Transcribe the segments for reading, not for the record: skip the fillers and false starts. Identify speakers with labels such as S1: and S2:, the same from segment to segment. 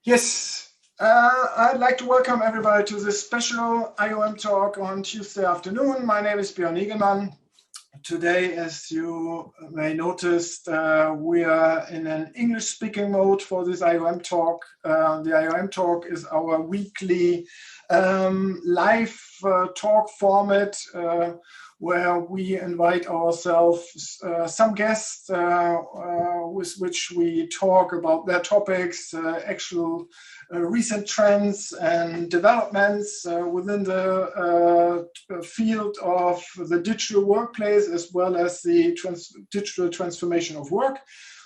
S1: Yes, I'd like to welcome everybody to this special IOM talk on Tuesday afternoon. My name is Björn Egelmann. Today, as you may notice, we are in an English-speaking mode for this IOM talk. The IOM talk is our weekly live talk format where we invite ourselves some guests with which we talk about their topics, actual recent trends and developments within the field of the digital workplace, as well as the digital transformation of work.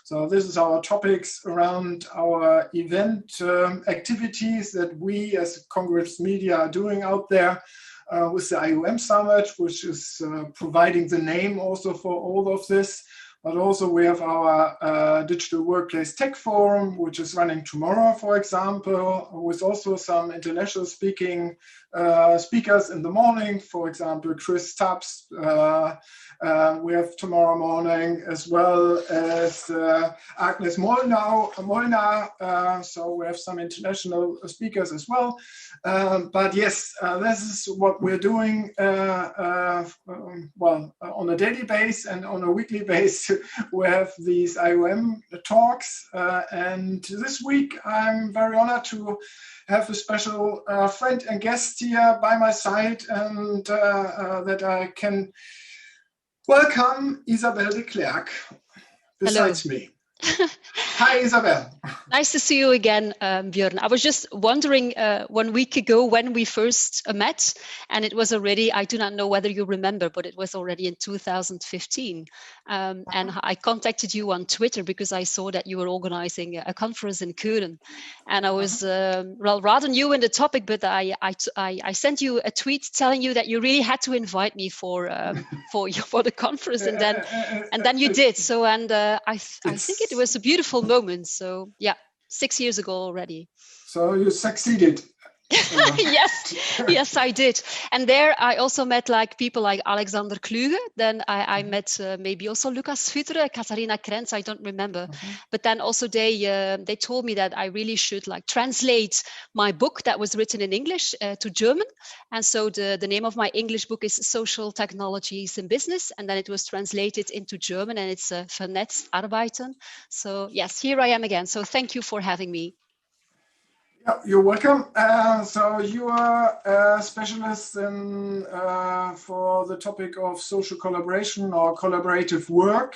S1: So this is our topics around our event activities that we as Congress Media are doing out there with the IOM Summit, which is providing the name also for all of this. But also we have our Digital Workplace Tech Forum, which is running tomorrow, for example, with also some international speakers in the morning. For example, Chris Tubbs, we have tomorrow morning, as well as Agnes Molnar. So we have some international speakers as well. But yes, this is what we're doing, well, on a daily basis and on a weekly basis. We have these IOM talks. And this week, I'm very honored to have a special friend and guest here by my side, and that I can welcome Isabel de Clercq besides me. Hi, Isabel.
S2: Nice to see you again, Björn. I was just wondering 1 week ago when we first met, and it was already, I do not know whether you remember, but it was already in 2015. And I contacted you on Twitter because I saw that you were organizing a conference in Keulen. And I was, well, rather new in the topic, but I sent you a tweet telling you that you really had to invite me for the conference, and then you did. So, and I think it was a beautiful moment. So yeah, 6 years ago already.
S1: So you succeeded.
S2: Yes, I did. And there I also met like people like Alexander Kluge. Then I met maybe also Lucas Futre, Katharina Krenz, I don't remember. But then also they told me that I really should like translate my book that was written in English to German. And so the name of my English book is Social Technologies in Business. And then it was translated into German, and it's Vernetzt Arbeiten. So yes, here I am again. So thank you for having me.
S1: You're welcome. So you are a specialist in, for the topic of social collaboration or collaborative work.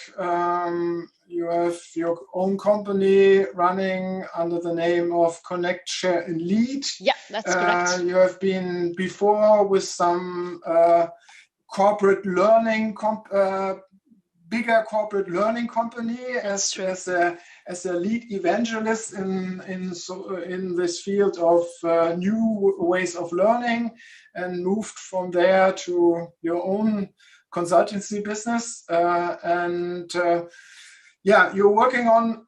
S1: You have your own company running under the name of Connect, Share and Lead.
S2: Yeah, that's correct.
S1: You have been before with some corporate learning bigger corporate learning company as a lead evangelist in this field of new ways of learning, and moved from there to your own consultancy business. Yeah, you're working on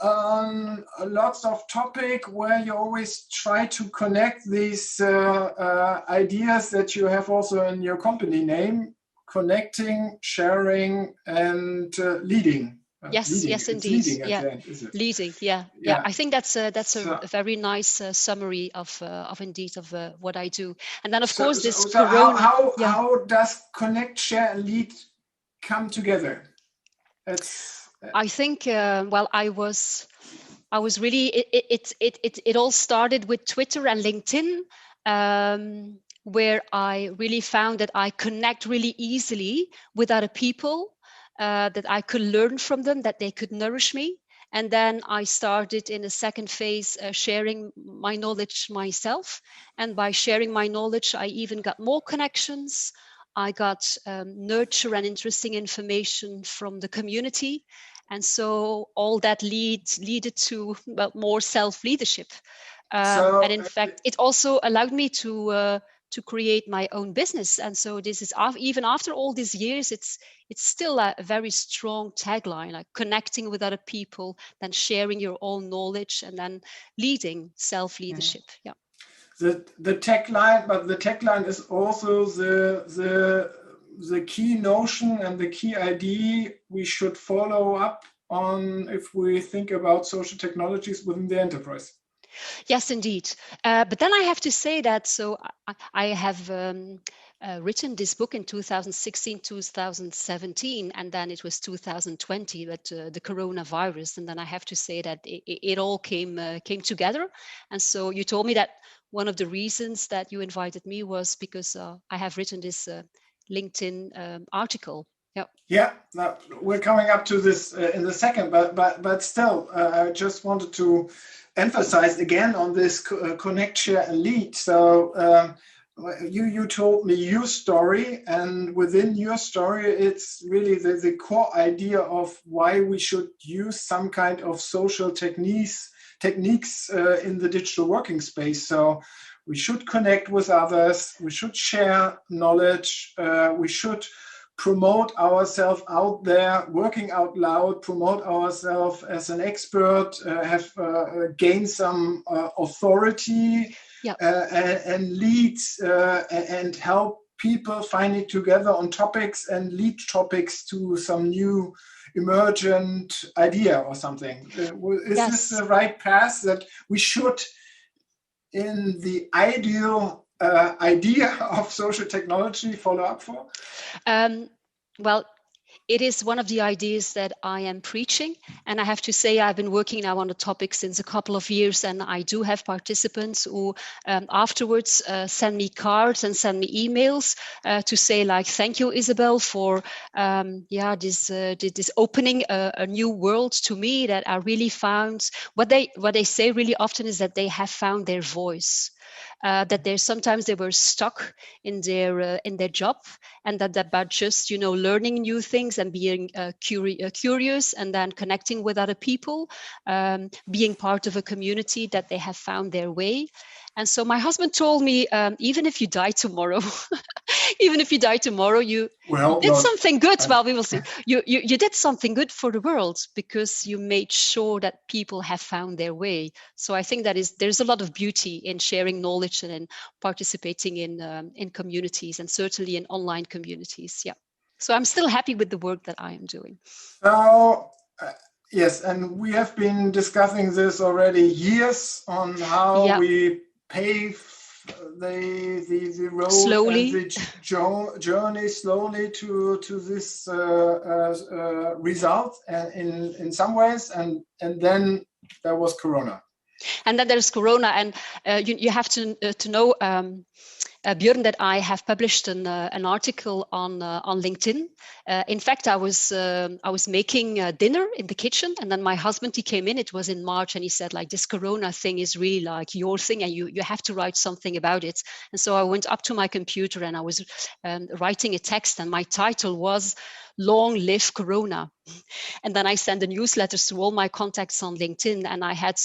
S1: lots of topic where you always try to connect these ideas that you have also in your company name: connecting, sharing, and leading.
S2: Yes, yes, indeed. Leading. Yeah. I think that's a very nice summary of what I do. And then of course this corona.
S1: How does connect, share, and lead come together?
S2: I think well, I was really it all started with Twitter and LinkedIn. Where I really found that I connect really easily with other people, that I could learn from them, that they could nourish me. And then I started in a second phase sharing my knowledge myself. And by sharing my knowledge, I even got more connections. I got nurture and interesting information from the community. And so all that leaded to more self-leadership. And in fact, it also allowed me to create my own business. And so this is, even after all these years, it's still a very strong tagline, like connecting with other people, then sharing your own knowledge, and then leading self-leadership. Yeah.
S1: The tagline, but the tagline is also the key notion and the key idea we should follow up on if we think about social technologies within the enterprise.
S2: Yes, indeed. But then I have to say that, so I have written this book in 2016, 2017, and then it was 2020, but the coronavirus. And then I have to say that it all came together. And so you told me that one of the reasons that you invited me was because I have written this LinkedIn article. Yeah.
S1: Yeah, no, we're coming up to this in a second, but still, I just wanted to emphasize again on this connect, share, and lead. So you told me your story, and within your story, it's really the core idea of why we should use some kind of social techniques in the digital working space. So we should connect with others, we should share knowledge, we should promote ourselves out there, working out loud, promote ourselves as an expert, have gained some authority,
S2: Yeah.
S1: and lead and help people finding together on topics and lead topics to some new emergent idea or something. Is
S2: Yes.
S1: this the right path that we should, in the ideal idea of social technology, follow up for?
S2: Well, it is one of the ideas that I am preaching. And I have to say, I've been working now on the topic since a couple of years, and I do have participants who afterwards send me cards and send me emails to say, like, thank you, Isabel, for this opening a new world to me, that I really found what they say really often is that they have found their voice. That sometimes they were stuck in their job, and that by just learning new things and being curious, and then connecting with other people, being part of a community, that they have found their way. And so my husband told me, even if you die tomorrow, even if you die tomorrow, you did something good. Well, we will see. You did something good for the world, because you made sure that people have found their way. So I think there's a lot of beauty in sharing knowledge and in participating in communities, and certainly in online communities. Yeah. So I'm still happy with the work that I am doing.
S1: So yes, and we have been discussing this already years on how we pave the road
S2: slowly,
S1: and the journey slowly to this result, in some ways, and then there was Corona.
S2: And then there's Corona, and you have to know, Björn, that I have published an article on LinkedIn. In fact, I was making dinner in the kitchen, and then my husband, he came in. It was in March, and he said, like, this Corona thing is really like your thing, and you have to write something about it. And so I went up to my computer, and I was writing a text, and my title was "Long Live Corona." And then I sent the newsletters to all my contacts on LinkedIn, and I had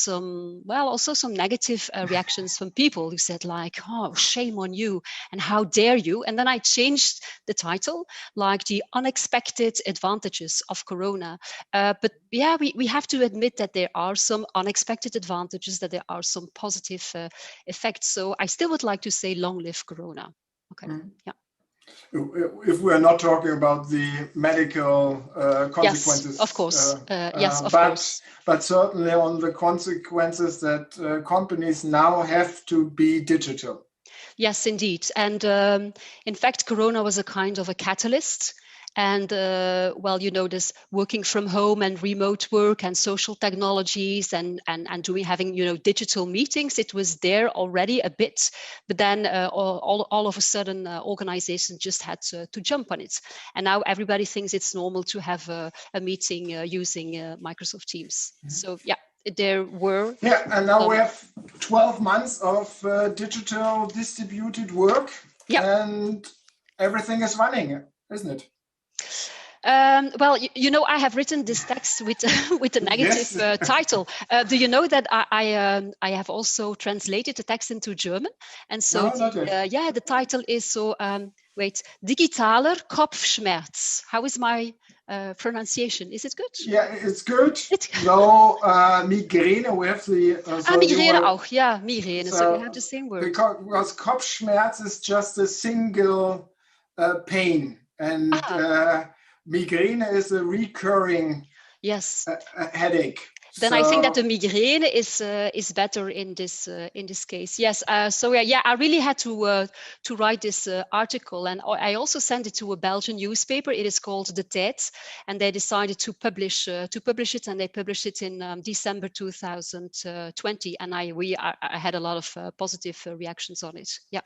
S2: also some negative reactions from people who said, like, "Oh, shame on you, and how dare you?" And then I changed the title, like, "The Unexpected Advantages of Corona." But yeah, we have to admit that there are some unexpected advantages, that there are some positive effects. So I still would like to say, long live Corona. Okay. Mm-hmm. Yeah.
S1: If we're not talking about the medical consequences,
S2: yes, of course. Yes, of course.
S1: But certainly on the consequences that companies now have to be digital.
S2: Yes, indeed. And in fact, Corona was a kind of a catalyst. And this working from home and remote work and social technologies and having digital meetings, it was there already a bit, but then all of a sudden organizations just had to jump on it, and now everybody thinks it's normal to have a meeting using Microsoft Teams. Mm-hmm. So yeah. There were
S1: and now we have 12 months of digital distributed work, and everything is running, isn't it?
S2: I have written this text with a negative title. Do you know that I have also translated the text into German? And so the title is digitaler Kopfschmerz. How is my pronunciation? Is it good?
S1: Yeah, it's good. No, Migräne, we have the...
S2: Migräne auch, yeah, Migräne, so we have the same word.
S1: Because Kopfschmerz is just a single pain, and Migräne is a recurring headache.
S2: then I think that the migraine is better in this case. Yes. So yeah, I really had to write this article, and I also sent it to a Belgian newspaper. It is called De Tijd, and they decided to publish it, and they published it in December 2020. And I had a lot of positive reactions on it. Yeah.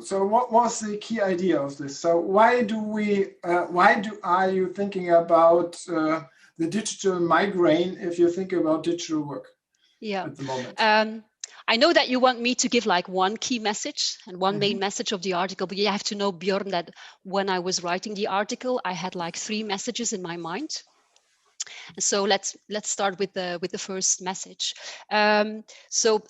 S1: So what was the key idea of this? So why are you thinking about the digital migraine if you think about digital work?
S2: Yeah.
S1: At the moment.
S2: I know that you want me to give like one key message and one main message of the article, but you have to know, Björn, that when I was writing the article, I had like 3 messages in my mind. So let's start with the first message. So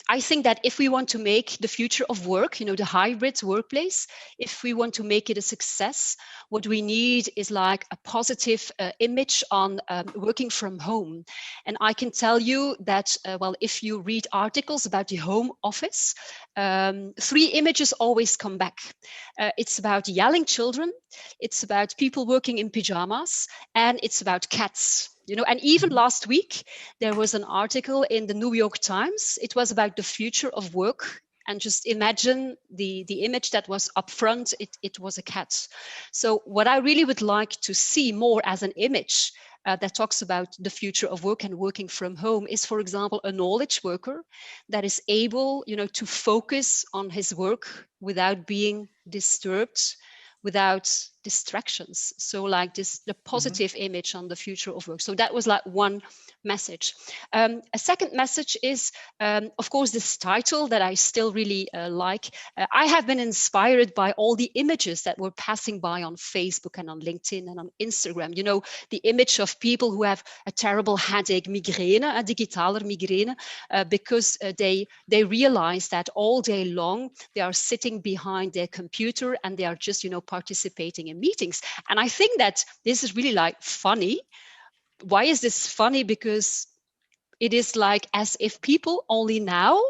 S2: I think that if we want to make the future of work, the hybrid workplace, if we want to make it a success, what we need is like a positive image on working from home. And I can tell you that, well, if you read articles about the home office, 3 images always come back. It's about yelling children, it's about people working in pajamas, and it's about cats. And even last week, there was an article in the New York Times. It was about the future of work. And just imagine the image that was up front, it was a cat. So what I really would like to see more as an image that talks about the future of work and working from home is, for example, a knowledge worker that is able, to focus on his work without being disturbed, without distractions. So like the positive image on the future of work. So that was like one message. A second message is, of course, this title that I still really like. I have been inspired by all the images that were passing by on Facebook and on LinkedIn and on Instagram. The image of people who have a terrible headache, migraine, a digitaler migraine, because they realize that all day long they are sitting behind their computer and they are just, participating in meetings. And I think that this is really like funny. Why is this funny? Because it is like as if people only now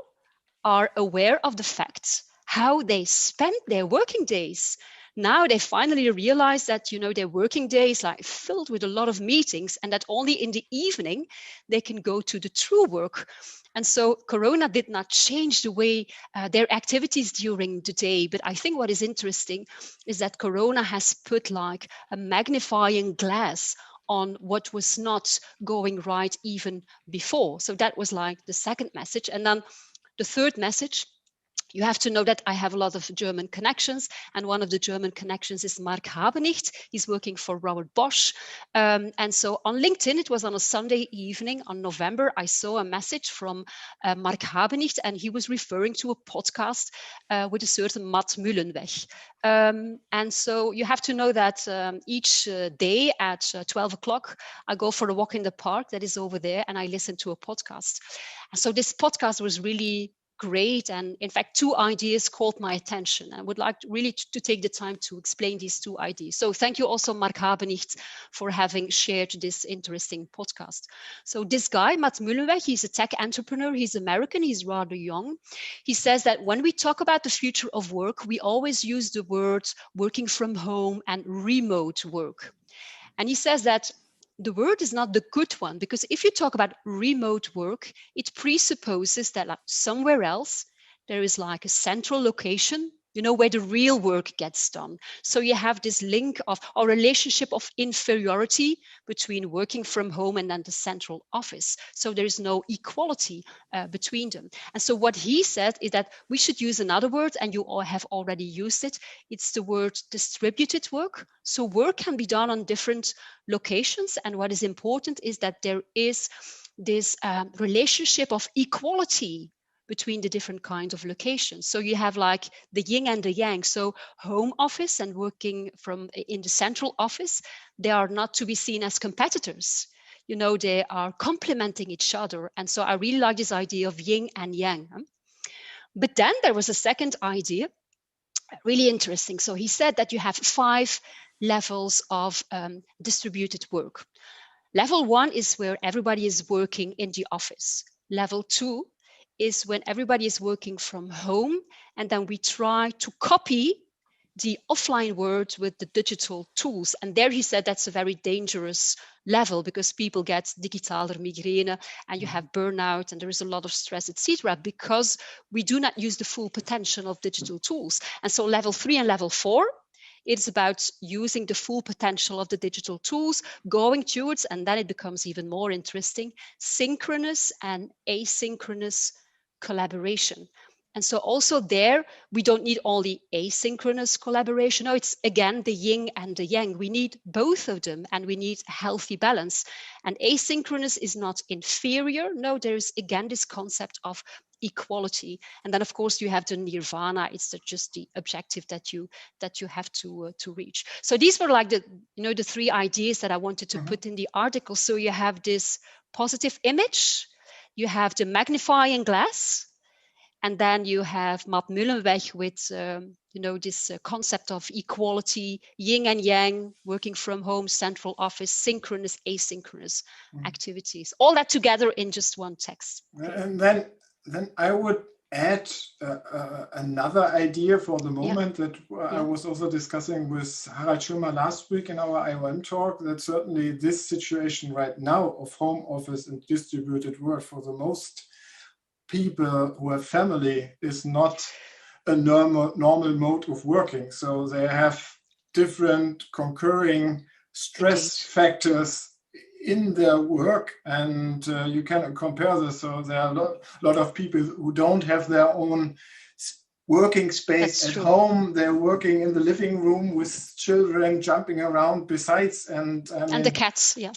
S2: are aware of the fact how they spend their working days. Now they finally realize that, their working day is like filled with a lot of meetings, and that only in the evening they can go to the true work. And so Corona did not change the way their activities during the day. But I think what is interesting is that Corona has put like a magnifying glass on what was not going right even before. So that was like the second message. And then the third message, you have to know that I have a lot of German connections, and one of the German connections is Mark Habenicht. He's working for Robert Bosch. And so on LinkedIn, it was on a Sunday evening on November, I saw a message from Mark Habenicht, and he was referring to a podcast with a certain Matt Mullenweg. And so you have to know that each day at 12 o'clock, I go for a walk in the park that is over there, and I listen to a podcast. And so this podcast was really great. And in fact, 2 ideas caught my attention. I would like really to take the time to explain these 2 ideas. So thank you also, Mark Habenicht, for having shared this interesting podcast. So this guy, Matt Mullenweg, he's a tech entrepreneur. He's American. He's rather young. He says that when we talk about the future of work, we always use the words working from home and remote work. And he says that the word is not the good one, because if you talk about remote work, it presupposes that like somewhere else there is like a central location, where the real work gets done. So you have this link of or relationship of inferiority between working from home and then the central office. So there is no equality between them. And so what he said is that we should use another word, and you all have already used it. It's the word distributed work. So work can be done on different locations. And what is important is that there is this relationship of equality between the different kinds of locations. So you have like the yin and the yang. So home office and working from in the central office, they are not to be seen as competitors. They are complementing each other. And so I really like this idea of yin and yang. But then there was a second idea, really interesting. So he said that you have 5 levels of distributed work. Level 1 is where everybody is working in the office. Level 2 is when everybody is working from home, and then we try to copy the offline world with the digital tools. And there he said that's a very dangerous level because people get digitaler migraine and you have burnout and there is a lot of stress, etc., because we do not use the full potential of digital tools. And so level 3 and level 4, it's about using the full potential of the digital tools, going towards, and then it becomes even more interesting, synchronous and asynchronous collaboration. And so also there, we don't need only asynchronous collaboration. No, it's again the yin and the yang. We need both of them and we need a healthy balance. And asynchronous is not inferior. No, there is again this concept of equality. And then of course you have the nirvana. It's just the objective that you have to reach. So these were like the the 3 ideas that I wanted to put in the article. So you have this positive image, you have the magnifying glass, and then you have Matt Mullenweg with, this concept of equality, yin and yang, working from home, central office, synchronous, asynchronous activities. All that together in just one text.
S1: And then I would add another idea for the moment that I was also discussing with Harald Schirmer last week in our IOM talk, that certainly this situation right now of home office and distributed work for the most people who have family is not a normal mode of working. So they have different concurring stress factors in their work, and you can compare this. So there are a lot of people who don't have their own working space at home. They're working in the living room with children jumping around besides, and
S2: the cats,
S1: yes.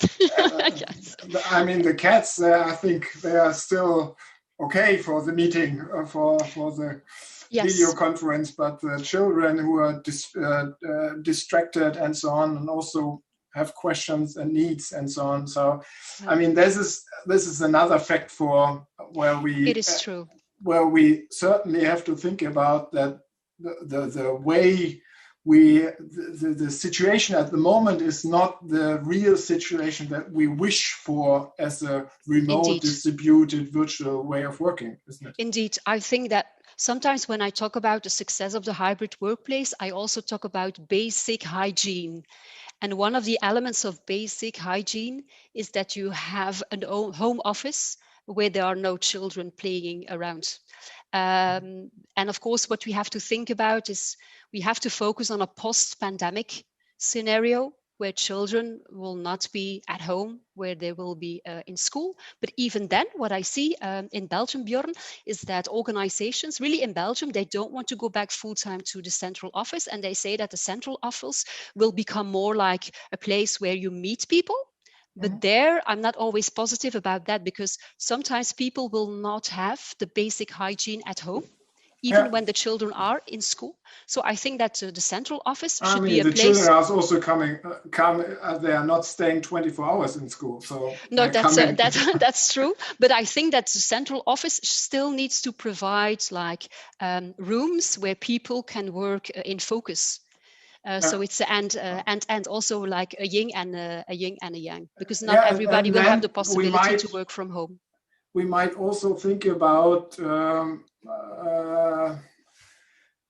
S1: I mean, the cats, I think they are still okay for the meeting, for the video conference, but the children who are distracted and so on, and also have questions and needs and so on. So, I mean, this is another fact for where we.
S2: It is true.
S1: Where we certainly have to think about that the way the situation at the moment is not the real situation that we wish for as a remote, distributed, virtual way of working, isn't it?
S2: Indeed. I think that sometimes when I talk about the success of the hybrid workplace, I also talk about basic hygiene. And one of the elements of basic hygiene is that you have a home office where there are no children playing around. And of course, what we have to think about is we have to focus on a post-pandemic scenario where children will not be at home, where they will be in school. But even then, what I see in Belgium, Bjorn, is that organizations really in Belgium, they don't want to go back full-time to the central office. And they say that the central office will become more like a place where you meet people. But there, I'm not always positive about that, because sometimes people will not have the basic hygiene at home, even when the children are in school. So I think that the central office should be a place.
S1: The children are also come. They are not staying 24 hours in school. So
S2: no, that's true. But I think that the central office still needs to provide like rooms where people can work in focus. So it's and also like a yin and a yang, because not everybody will have the possibility to work from home.
S1: We might also think about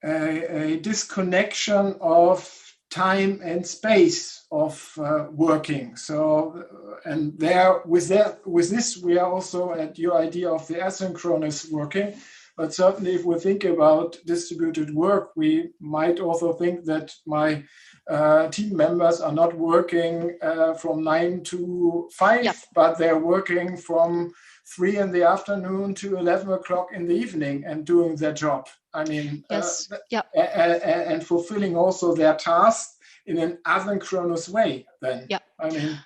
S1: a disconnection of time and space of working. So, and with this, we are also at your idea of the asynchronous working. But certainly, if we think about distributed work, we might also think that my team members are not working from 9 to 5, but they're working from 3 in the afternoon to 11 o'clock in the evening and doing their job. I mean, and fulfilling also their tasks in an asynchronous way. Then, I mean.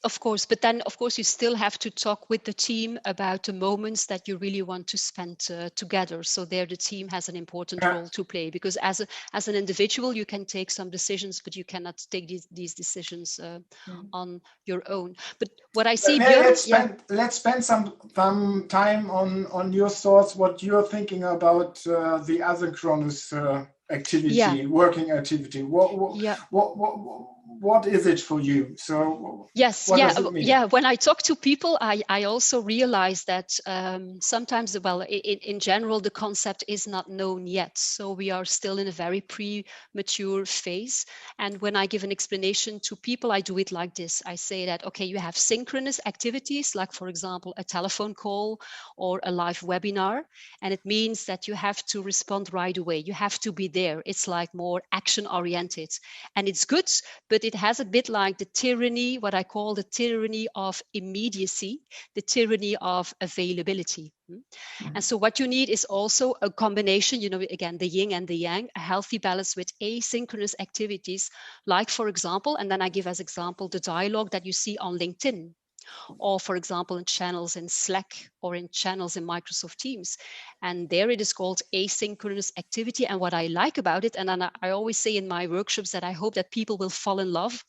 S2: Of course, but then of course you still have to talk with the team about the moments that you really want to spend together. So there the team has an important role to play, because as an individual you can take some decisions, but you cannot take these decisions on your own. But what I see, Björn,
S1: let's spend some time on your thoughts, what you're thinking about the asynchronous activity,
S2: Yeah.
S1: working activity. What is it for you? So
S2: Yes,
S1: what
S2: yeah,
S1: does it mean?
S2: yeah. When I talk to people, I also realize that sometimes, well, in general, the concept is not known yet. So we are still in a very premature phase. And when I give an explanation to people, I do it like this. I say that, okay, you have synchronous activities, like, for example, a telephone call or a live webinar. And it means that you have to respond right away. You have to be there. It's like more action oriented. And it's good, but it has a bit like the tyranny, what I call the tyranny of immediacy, the tyranny of availability. And so what you need is also a combination, again, the yin and the yang, a healthy balance with asynchronous activities, like, for example, and then I give as example the dialogue that you see on LinkedIn, or, for example, in channels in Slack or in channels in Microsoft Teams. And there it is called asynchronous activity. And what I like about it, and then I always say in my workshops that I hope that people will fall in love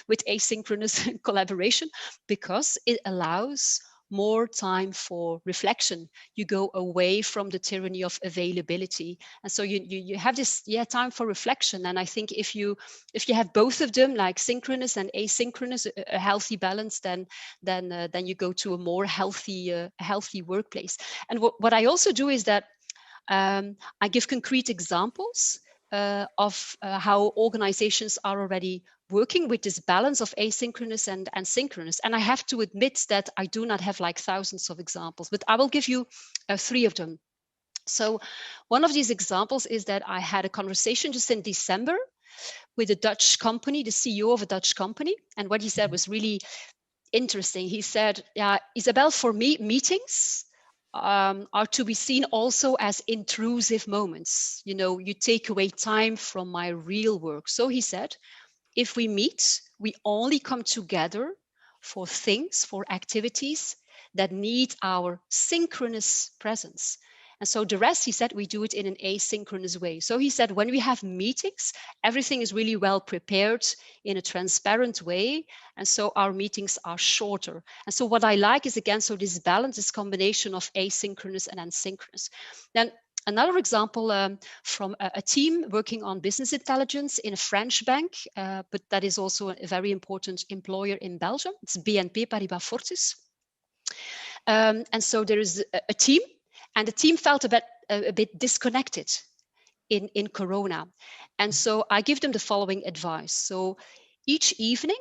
S2: with asynchronous collaboration, because it allows more time for reflection. You go away from the tyranny of availability, and so you have this time for reflection. And I think if you have both of them, like synchronous and asynchronous, a healthy balance, then you go to a more healthy workplace. And what I also do is that I give concrete examples of how organizations are already working with this balance of asynchronous and synchronous. And I have to admit that I do not have like thousands of examples, but I will give you 3 of them. So one of these examples is that I had a conversation just in December with a Dutch company, the CEO of a Dutch company. And what he said was really interesting. He said, yeah, Isabel, for me, meetings are to be seen also as intrusive moments. You take away time from my real work. So he said, if we meet, we only come together for things, for activities that need our synchronous presence. And so the rest, he said, we do it in an asynchronous way. So he said, when we have meetings, everything is really well prepared in a transparent way. And so our meetings are shorter. And so what I like is, again, so this balance, this combination of asynchronous and asynchronous. Then another example from a team working on business intelligence in a French bank, but that is also a very important employer in Belgium. It's BNP Paribas Fortis. And so there is a team, and the team felt a bit disconnected in Corona. And so I give them the following advice. So each evening,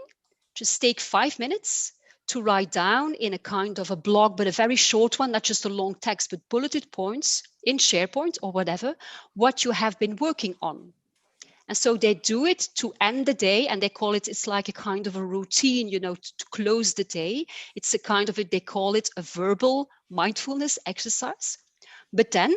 S2: just take 5 minutes to write down in a kind of a blog, but a very short one, not just a long text, but bulleted points in SharePoint or whatever, what you have been working on. And so they do it to end the day, and they call it, it's like a kind of a routine, to close the day. It's a kind of they call it a verbal mindfulness exercise. But then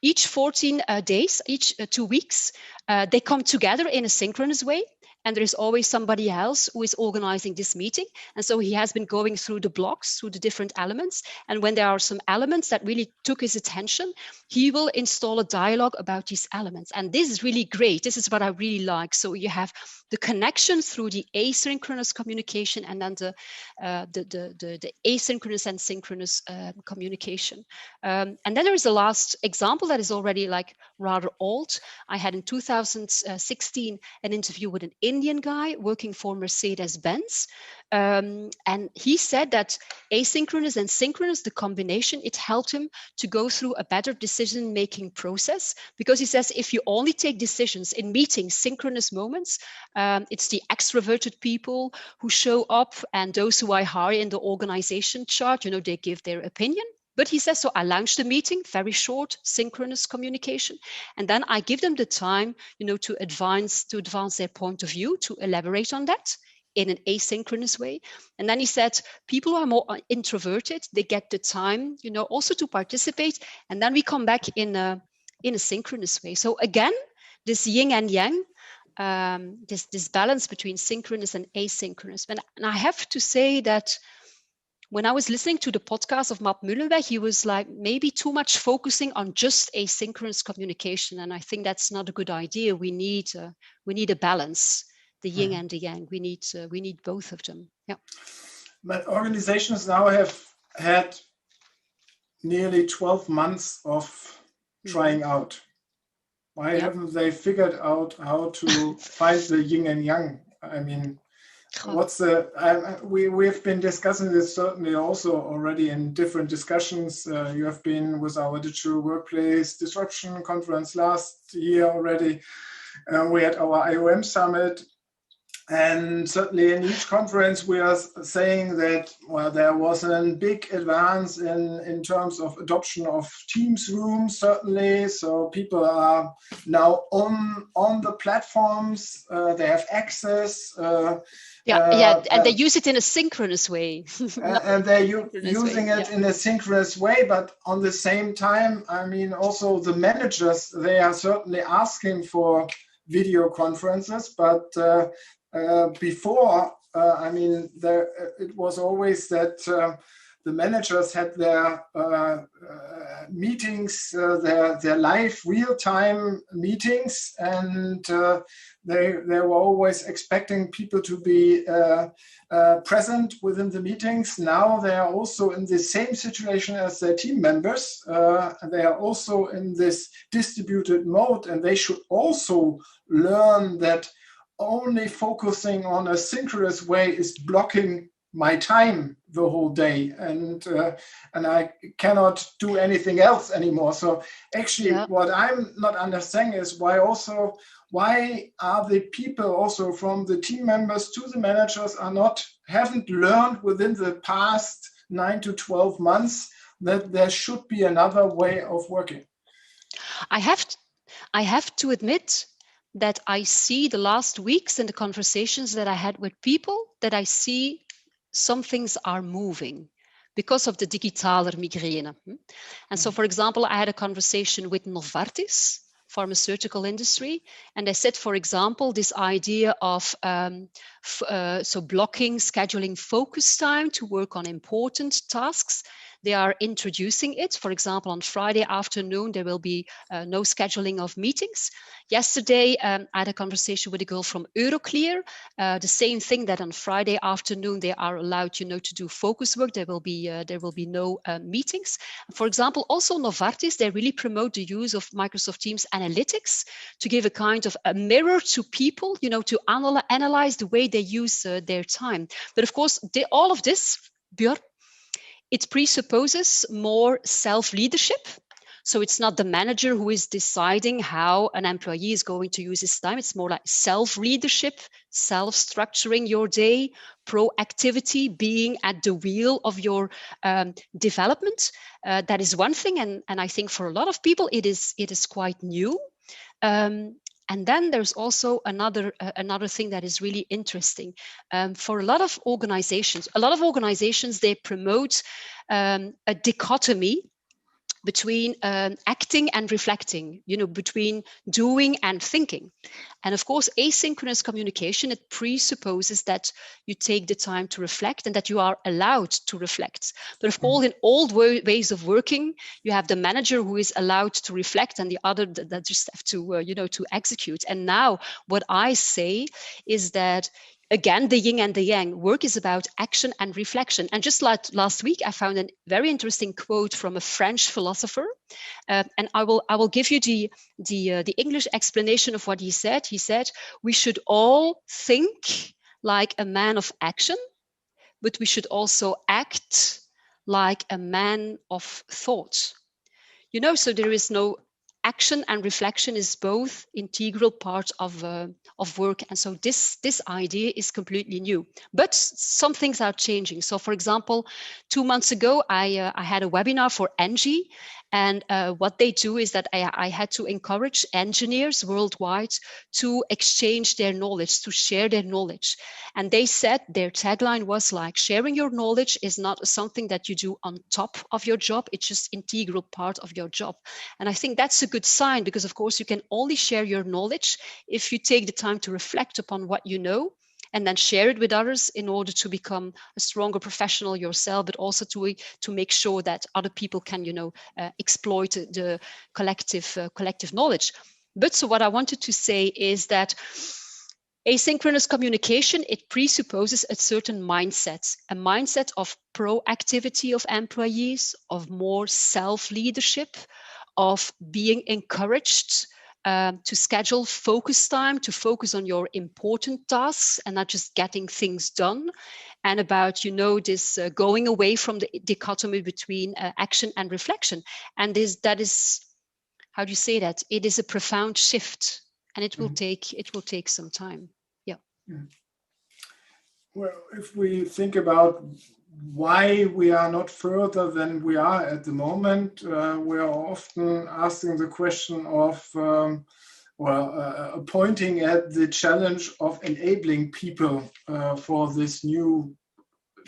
S2: each 14 days, each 2 weeks, they come together in a synchronous way. And there is always somebody else who is organizing this meeting. And so he has been going through the blocks, through the different elements. And when there are some elements that really took his attention, he will install a dialogue about these elements. And this is really great. This is what I really like. So you have the connection through the asynchronous communication, and then the asynchronous and synchronous communication. And then there is the last example that is already like rather old. I had in 2016 an interview with an Indian guy working for Mercedes-Benz. And he said that asynchronous and synchronous, the combination, it helped him to go through a better decision-making process, because he says if you only take decisions in meetings, synchronous moments, it's the extroverted people who show up, and those who I hire in the organization chart, they give their opinion. But he says, so I launched the meeting, very short, synchronous communication. And then I give them the time, to advance their point of view, to elaborate on that in an asynchronous way. And then he said, people who are more introverted, they get the time, also to participate. And then we come back in a synchronous way. So again, this yin and yang, this balance between synchronous and asynchronous. And I have to say that when I was listening to the podcast of Map Mullenweg, he was like maybe too much focusing on just asynchronous communication. And I think that's not a good idea. We need a balance, the yin and the yang. We need both of them. Yeah.
S1: But organizations now have had nearly 12 months of trying out. Why haven't they figured out how to find the yin and yang? I mean, we've been discussing this certainly also already in different discussions. You have been with our digital workplace disruption conference last year already. We had our IOM summit. And certainly in each conference, we are saying that, well, there was a big advance in terms of adoption of Teams rooms, certainly. So people are now on the platforms, they have access.
S2: And they use it in a synchronous way.
S1: And they're using it in a synchronous way, but on the same time, I mean, also the managers, they are certainly asking for video conferences, but before, I mean, it was always that the managers had their meetings, their live real-time meetings, and they were always expecting people to be present within the meetings. Now they are also in the same situation as their team members. They are also in this distributed mode, and they should also learn that only focusing on a synchronous way is blocking my time the whole day, and I cannot do anything else anymore. So actually, what I'm not understanding is why are the people also from the team members to the managers haven't learned within the past 9 to 12 months that there should be another way of working.
S2: I have to admit that I see the last weeks in the conversations that I had with people, that I see some things are moving because of the digitaler migraine. And so, for example, I had a conversation with Novartis, pharmaceutical industry, and they said, for example, this idea of blocking, scheduling focus time to work on important tasks. They are introducing it. For example, on Friday afternoon, there will be no scheduling of meetings. Yesterday, I had a conversation with a girl from Euroclear. The same thing, that on Friday afternoon, they are allowed, to do focus work. There will be no meetings. For example, also Novartis, they really promote the use of Microsoft Teams Analytics to give a kind of a mirror to people, to analyze the way they use their time. But of course, all of this, Björn, it presupposes more self-leadership. So it's not the manager who is deciding how an employee is going to use his time. It's more like self-leadership, self-structuring your day, proactivity, being at the wheel of your development. That is one thing. And I think for a lot of people, it is quite new. And then there's also another thing that is really interesting. For a lot of organizations, they promote a dichotomy between acting and reflecting, between doing and thinking. And of course, asynchronous communication, it presupposes that you take the time to reflect and that you are allowed to reflect. But of course, in old ways of working, you have the manager who is allowed to reflect and the other that just have to, to execute. And now what I say is that, again, the yin and the yang. Work is about action and reflection. And just like last week, I found a very interesting quote from a French philosopher, and I will give you the English explanation of what he said. He said, "We should all think like a man of action, but we should also act like a man of thought." So there is no action, and reflection is both integral part of work. And so this idea is completely new, but some things are changing. So for example, 2 months ago, I had a webinar for Engie, and what they do is that I had to encourage engineers worldwide to exchange their knowledge, to share their knowledge. And they said their tagline was like, sharing your knowledge is not something that you do on top of your job, it's just integral part of your job. And I think that's a good sign, because of course you can only share your knowledge if you take the time to reflect upon what you know and then share it with others in order to become a stronger professional yourself, but also to make sure that other people can, exploit the collective knowledge. But so what I wanted to say is that asynchronous communication, it presupposes a certain mindset, a mindset of proactivity of employees, of more self-leadership, of being encouraged to schedule focus time, to focus on your important tasks and not just getting things done, and about, this going away from the dichotomy between action and reflection. And that is, how do you say that? It is a profound shift, and it will take some time. Yeah.
S1: Well, if we think about why we are not further than we are at the moment, we are often asking the question of, pointing at the challenge of enabling people for this new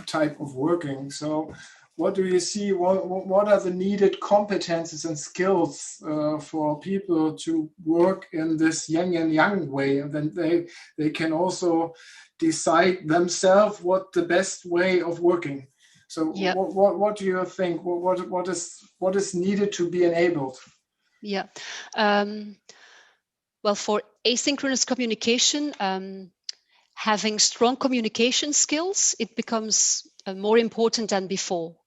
S1: type of working. So what do you see? What are the needed competences and skills for people to work in this yin and yang way? And then they can also decide themselves what the best way of working. So
S2: Yeah.
S1: what do you think? What is needed to be enabled?
S2: Yeah. Well, for asynchronous communication, having strong communication skills, it becomes more important than before.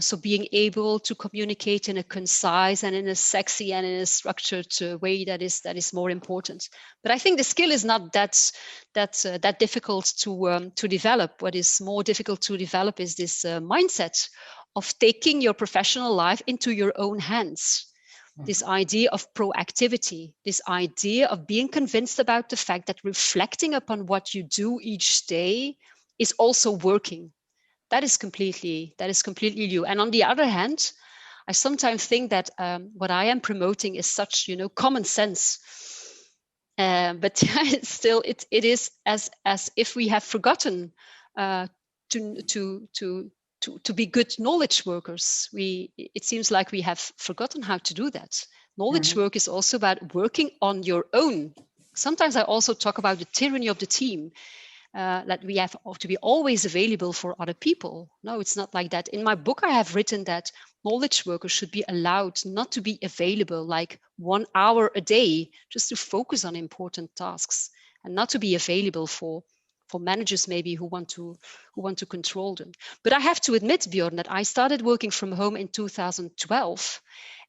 S2: So being able to communicate in a concise and in a sexy and in a structured way, that is more important. But I think the skill is not that difficult to develop. What is more difficult to develop is this mindset of taking your professional life into your own hands. This idea of proactivity, this idea of being convinced about the fact that reflecting upon what you do each day is also working. That is completely new. And on the other hand, I sometimes think that what I am promoting is such, common sense. But still, it is as if we have forgotten to be good knowledge workers. It seems like we have forgotten how to do that. Knowledge work is also about working on your own. Sometimes I also talk about the tyranny of the team, that we have to be always available for other people. No, it's not like that. In my book, I have written that knowledge workers should be allowed not to be available like 1 hour a day, just to focus on important tasks, and not to be available for managers maybe who want to control them. But I have to admit, Björn, that I started working from home in 2012,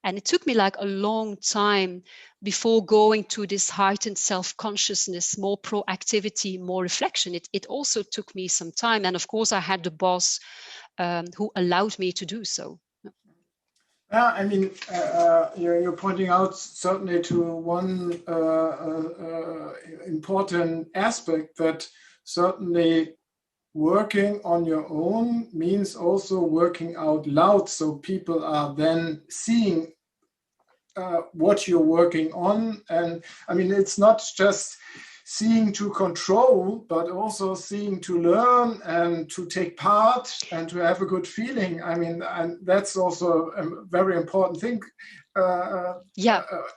S2: and it took me like a long time before going to this heightened self-consciousness, more proactivity, more reflection. It also took me some time, and of course I had the boss who allowed me to do so.
S1: Yeah, I mean, you're pointing out certainly to one important aspect, that certainly working on your own means also working out loud, so people are then seeing what you're working on. And I mean, it's not just seeing to control, but also seeing to learn and to take part and to have a good feeling. I mean, and that's also a very important thing,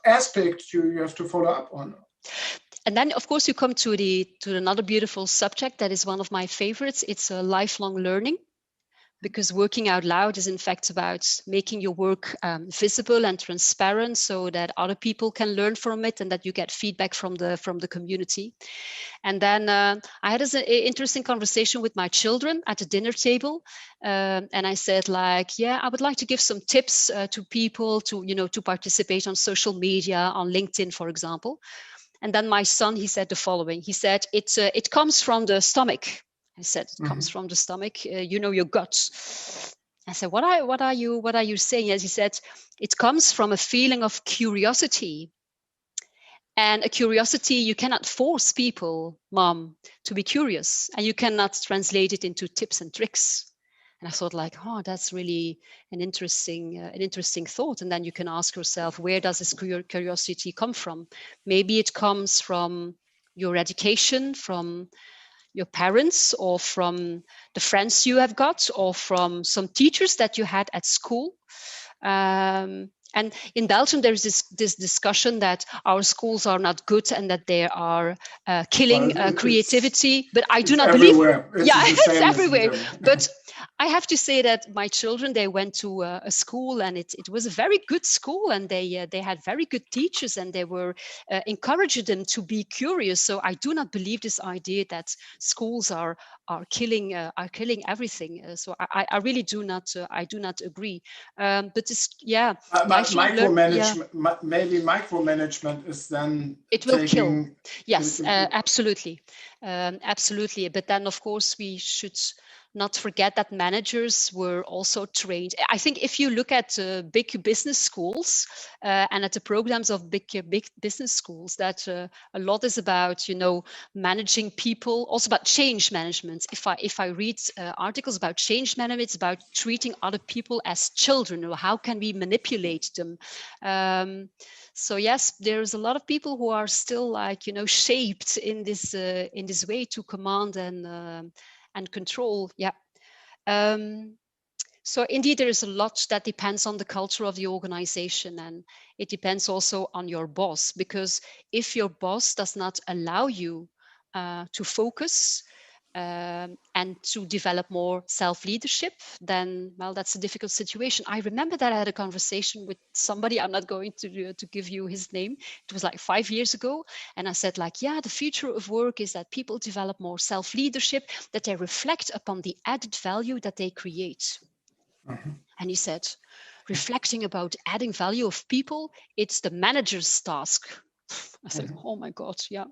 S1: aspect you have to follow up on.
S2: And then, of course, you come to another beautiful subject that is one of my favorites. It's lifelong learning, because working out loud is in fact about making your work visible and transparent, so that other people can learn from it and that you get feedback from the community. And then I had an interesting conversation with my children at the dinner table, and I said, like, I would like to give some tips to people to participate on social media, on LinkedIn, for example. And then my son, he said the following. He said, it comes from the stomach. I said, it comes from the stomach, your guts. I said, what are you saying? As he said, it comes from a feeling of curiosity. And a curiosity, you cannot force people, Mom, to be curious, and you cannot translate it into tips and tricks. And I thought, like, that's really an interesting thought. And then you can ask yourself, where does this curiosity come from? Maybe it comes from your education, from your parents, or from the friends you have got, or from some teachers that you had at school. And in Belgium, there is this discussion that our schools are not good and that they are killing creativity. But I do not believe.
S1: It's
S2: everywhere. But I have to say that my children, they went to a school, and it was a very good school, and they had very good teachers, and they were encouraging them to be curious. So I do not believe this idea that schools are killing everything. So I really do not agree. But this, yeah, lifelong learn, yeah.
S1: Maybe micromanagement is then
S2: It will kill. Yes, absolutely. Absolutely. But then, of course, we should not forget that managers were also trained. I think if you look at big business schools and at the programs of big business schools, that a lot is about, managing people, also about change management. If I read articles about change management, it's about treating other people as children. How can we manipulate them? So yes, there's a lot of people who are still shaped in this way to command and control. Yeah. So indeed, there is a lot that depends on the culture of the organization, and it depends also on your boss, because if your boss does not allow you to focus and to develop more self-leadership, then, well, that's a difficult situation. I remember that I had a conversation with somebody, I'm not going to give you his name. It was like 5 years ago. And I said, yeah, the future of work is that people develop more self-leadership, that they reflect upon the added value that they create. Mm-hmm. And he said, reflecting about adding value of people, it's the manager's task. I said, mm-hmm. Oh my God, yeah.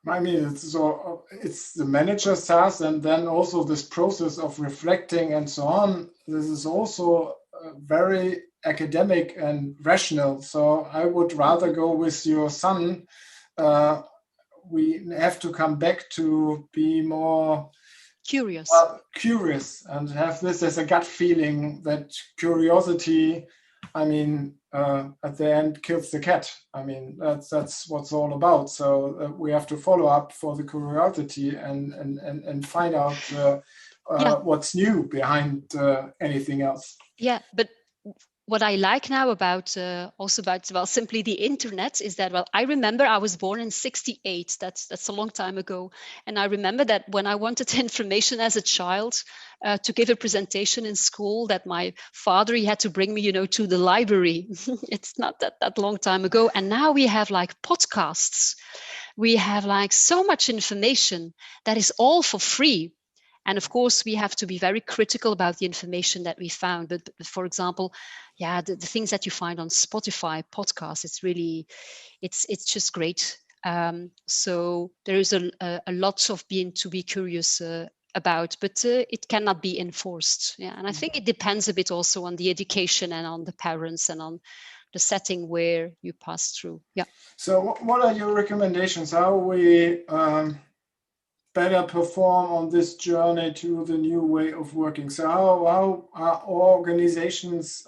S1: I mean, it's the manager's task, and then also this process of reflecting and so on. This is also very academic and rational. So I would rather go with your son. We have to come back to be more curious and have this as a gut feeling that curiosity, I mean, at the end kills the cat. I mean, that's what's all about. So we have to follow up for the curiosity and find out what's new behind anything else.
S2: Yeah, but what I like now about simply the internet is that, well, I remember I was born in 1968. That's a long time ago. And I remember that when I wanted information as a child to give a presentation in school, that my father, he had to bring me, to the library. It's not that long time ago. And now we have like podcasts. We have like so much information that is all for free. And of course, we have to be very critical about the information that we found. But for example, the things that you find on Spotify podcasts, it's just great. So there is a lot of to be curious about, but it cannot be enforced. Yeah, and I think it depends a bit also on the education and on the parents and on the setting where you pass through. Yeah.
S1: So what are your recommendations? How we better perform on this journey to the new way of working? So how are organizations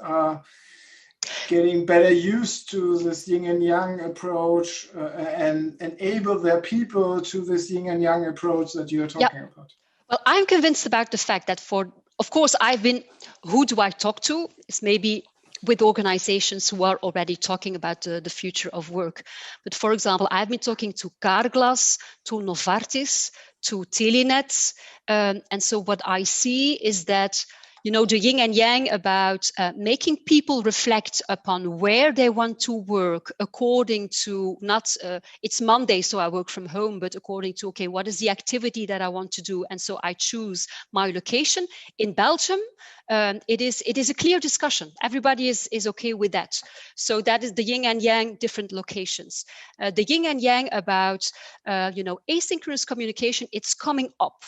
S1: getting better used to this yin and yang approach and enable their people to this yin and yang approach that you're talking about?
S2: Well, I'm convinced about the fact that of course, who do I talk to? It's maybe with organizations who are already talking about the future of work. But for example, I've been talking to Carglass, to Novartis, to Telenet. And so what I see is that, the yin and yang about making people reflect upon where they want to work according to it's Monday, so I work from home, but according to, okay, what is the activity that I want to do? And so I choose my location. In Belgium, it is a clear discussion. Everybody is okay with that. So that is the yin and yang, different locations. The yin and yang about, asynchronous communication, it's coming up.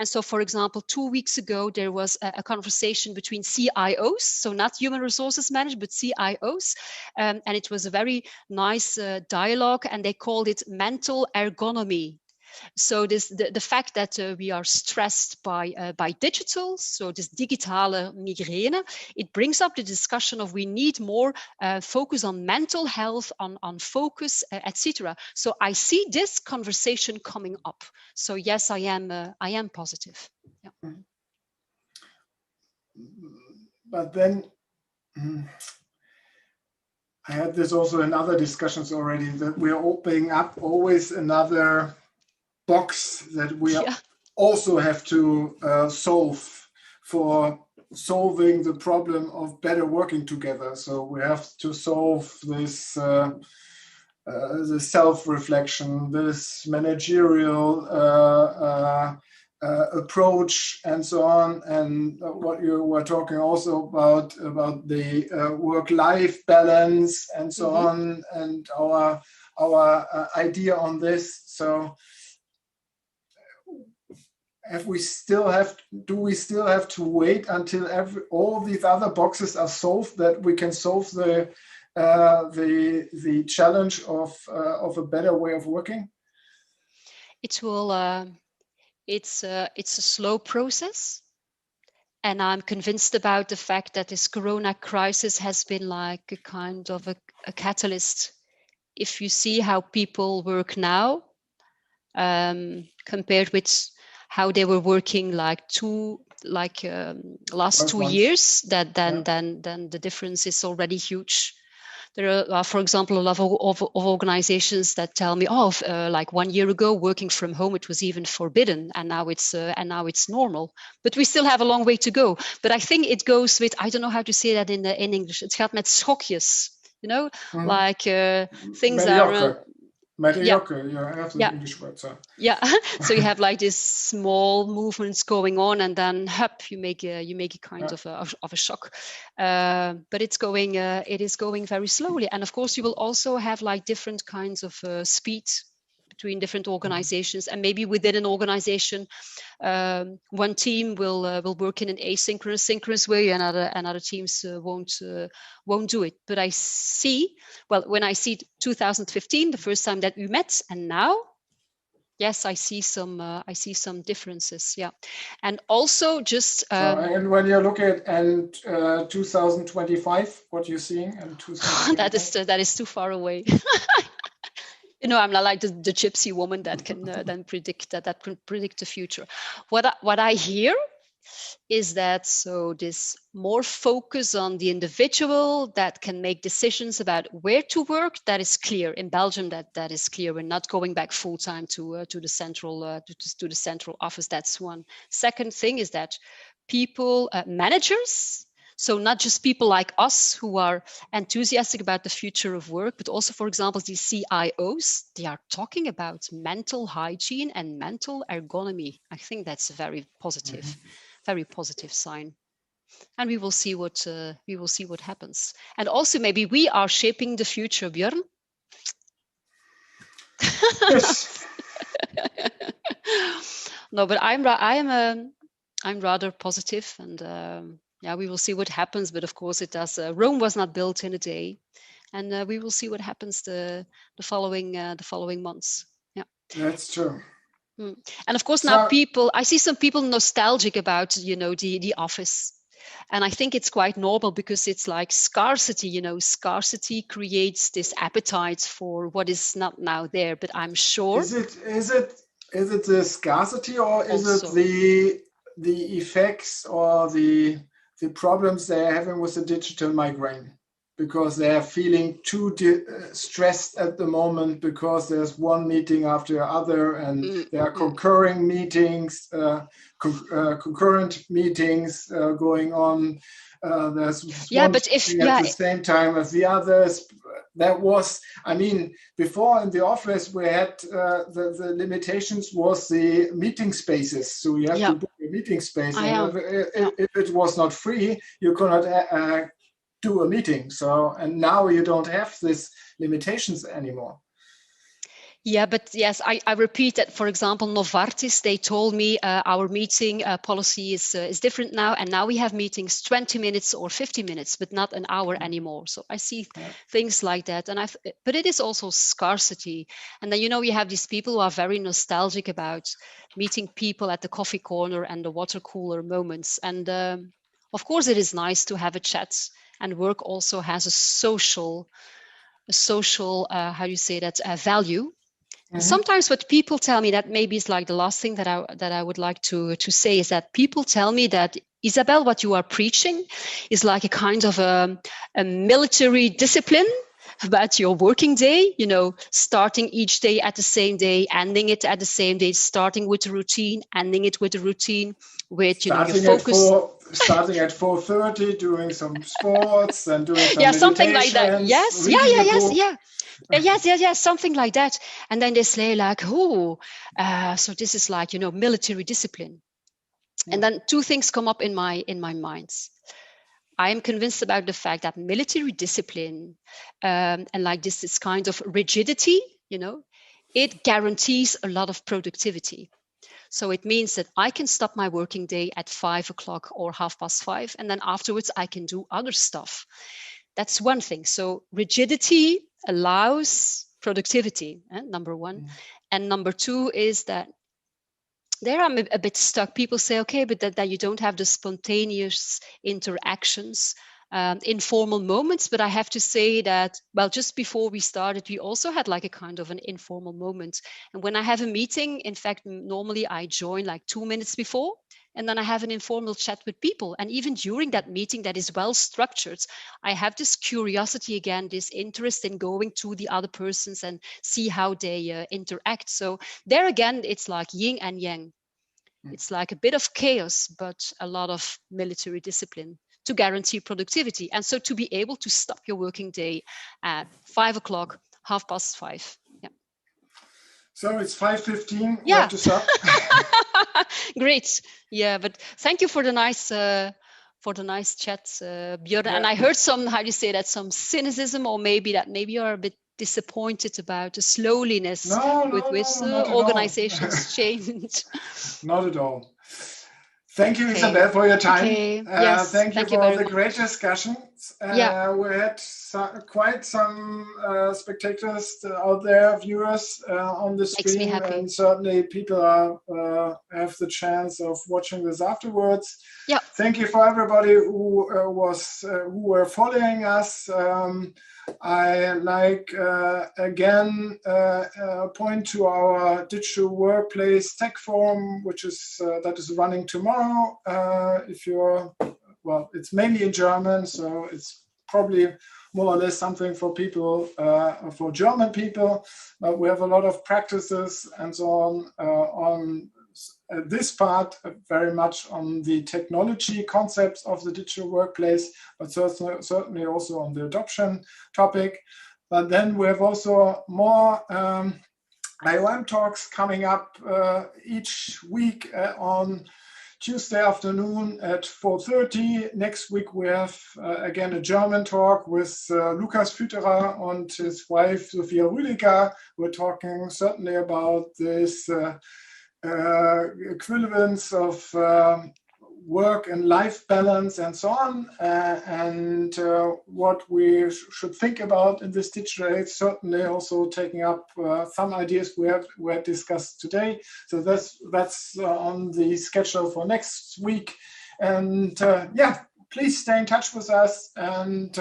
S2: And so, for example, 2 weeks ago, there was a conversation between CIOs, so not human resources managers, but CIOs. And it was a very nice dialogue, and they called it mental ergonomy. So the fact that we are stressed by digital, so this digitale migraine, it brings up the discussion of we need more focus on mental health, on focus, etc. So I see this conversation coming up. So yes, I am positive. Yeah.
S1: But then I had this also in other discussions already, that we're opening up always another box, that we are also have to solving the problem of better working together. So we have to solve this the self-reflection, this managerial approach, and so on. And what you were talking also about the work-life balance, and so on, and our idea on this. So do we still have to wait until all these other boxes are solved that we can solve the challenge of a better way of working?
S2: It will. It's a slow process, and I'm convinced about the fact that this Corona crisis has been like a kind of a catalyst. If you see how people work now, compared with how they were working last 2 years, then the difference is already huge. There are, for example, a lot of organizations that tell me, like 1 year ago, working from home, it was even forbidden, and now it's normal. But we still have a long way to go. But I think it goes with, I don't know how to say that in English. Het gaat met schokjes, like things
S1: mediocre.
S2: Mediocre,
S1: you have the English word. So.
S2: Yeah, so you have like these small movements going on, and then you make a kind of a shock. But it is going very slowly, and of course you will also have like different kinds of speed between different organizations, and maybe within an organization, one team will work in an asynchronous, synchronous way, and other teams won't do it. But I see, when I see 2015, the first time that we met, and now, yes, I see some differences. Yeah, and also just
S1: and when you look at 2025, what you're seeing in 2025?
S2: that is too far away. I'm not like the gypsy woman that can then predict the future. What I hear is that this more focus on the individual that can make decisions about where to work, that is clear in Belgium. That is clear. We're not going back full time to the central office. That's one. Second thing is that people, managers. So not just people like us who are enthusiastic about the future of work, but also, for example, these CIOs, they are talking about mental hygiene and mental ergonomy. I think that's a very positive sign. And we will see what happens. And also maybe we are shaping the future, Björn.
S1: Yes.
S2: No, but I'm rather positive, and we will see what happens. But of course, it does. Rome was not built in a day, and we will see what happens the following months. Yeah,
S1: that's true.
S2: And of course, now I see some people nostalgic about the office, and I think it's quite normal, because it's like scarcity. Scarcity creates this appetite for what is not now there. But I'm sure.
S1: Is it the scarcity, or is it the effects or the problems they're having with the digital migraine, because they are feeling too stressed at the moment, because there's one meeting after the other, and there are concurrent meetings going on. There's one
S2: but if
S1: at the same time as the others. That was, before in the office we had the limitations was the meeting spaces. So you have to book a meeting space. If it was not free, you could not do a meeting. So, and now you don't have these limitations anymore.
S2: Yeah, but yes, I repeat that. For example, Novartis, they told me our meeting policy is different now, and now we have meetings 20 minutes or 50 minutes, but not an hour anymore. So I see things like that, but it is also scarcity. And then you have these people who are very nostalgic about meeting people at the coffee corner and the water cooler moments. And of course, it is nice to have a chat, and work also has a social value. Sometimes what people tell me, that maybe is like the last thing that I would like to say, is that people tell me that, Isabel, what you are preaching is like a kind of a military discipline. about your working day, you know, starting each day at the same day, ending it at the same day, starting with a routine, ending it with a routine, with, you know, your focus.
S1: Starting at 4:30, doing some sports and doing some
S2: Yeah, something like that.
S1: meditations,
S2: Yes.
S1: reading a book.
S2: Yes, something like that. And then they say like, oh, so this is like, you know, military discipline. And then two things come up in my mind. I am convinced about the fact that military discipline and like this kind of rigidity, you know, it guarantees a lot of productivity. So it means that I can stop my working day at 5 o'clock or 5:30, and then afterwards I can do other stuff. That's one thing. So rigidity allows productivity, number one. And number two is that there I'm a bit stuck. People say, okay, but that you don't have the spontaneous interactions, informal moments. But I have to say that, well, just before we started, we also had like a kind of an informal moment. And when I have a meeting, in fact, normally I join like 2 minutes before, and then I have an informal chat with people. And even during that meeting that is well structured, I have this curiosity again, this interest in going to the other persons and see how they interact. So there again, it's like yin and yang. It's like a bit of chaos, but a lot of military discipline to guarantee productivity. And so to be able to stop your working day at 5 o'clock, 5:30. Yeah.
S1: So it's 5:15. We
S2: Yeah.
S1: have to stop.
S2: Great. Yeah, but thank you for the nice chat, Björn. And I heard some, how do you say that, some cynicism, or maybe you're a bit disappointed about the slowness with which organizations change.
S1: Not at all. Thank you, Isabel, for your time.
S2: Okay. Yes.
S1: Thank you for the great discussions.
S2: Yeah.
S1: We had quite some spectators out there, viewers on the stream.
S2: Makes me happy.
S1: And certainly people have the chance of watching this afterwards.
S2: Yeah.
S1: Thank you for everybody who were following us. I like again point to our digital workplace tech forum, which is that is running tomorrow. If you're, well, it's mainly in German, so it's probably more or less something for people, for German people. But we have a lot of practices and so on this part, very much on the technology concepts of the digital workplace, but certainly also on the adoption topic. But then we have also more IOM talks coming up each week on Tuesday afternoon at 4:30. Next week we have again a German talk with Lukas Fütterer and his wife Sophia Rüdiger. We're talking certainly about this equivalence of work and life balance and so on, and what we should think about in this digital age, certainly also taking up some ideas we have discussed today. So that's on the schedule for next week. And yeah, please stay in touch with us, and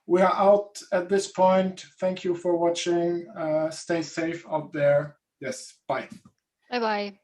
S1: we are out at this point. Thank you for watching. Stay safe out there. Yes, bye.
S2: Bye-bye.